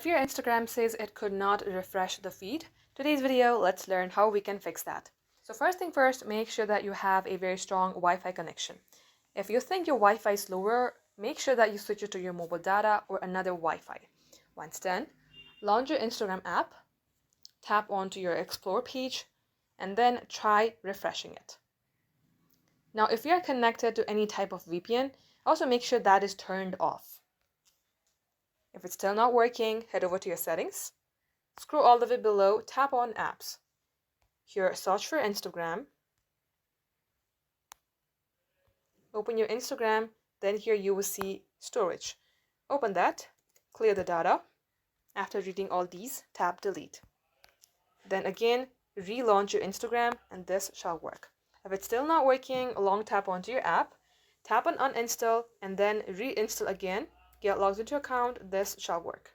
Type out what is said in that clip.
if your Instagram says it could not refresh the feed, today's video, let's learn how we can fix that. So first thing first, make sure that you have a very strong Wi-Fi connection. If you think your Wi-Fi is slower, make sure that you switch it to your mobile data or another Wi-Fi. Once done, launch your Instagram app, tap onto your Explore page, and then try refreshing it. Now, if you are connected to any type of VPN, also make sure that is turned off. If it's still not working, head over to your settings, scroll all the way below, tap on apps. Here, search for Instagram. Open your Instagram, then here you will see storage. Open that, clear the data. After reading all these, tap delete. Then again, relaunch your Instagram and this shall work. If it's still not working, long tap onto your app, tap on uninstall and then reinstall again. Get logged into your account, this shall work.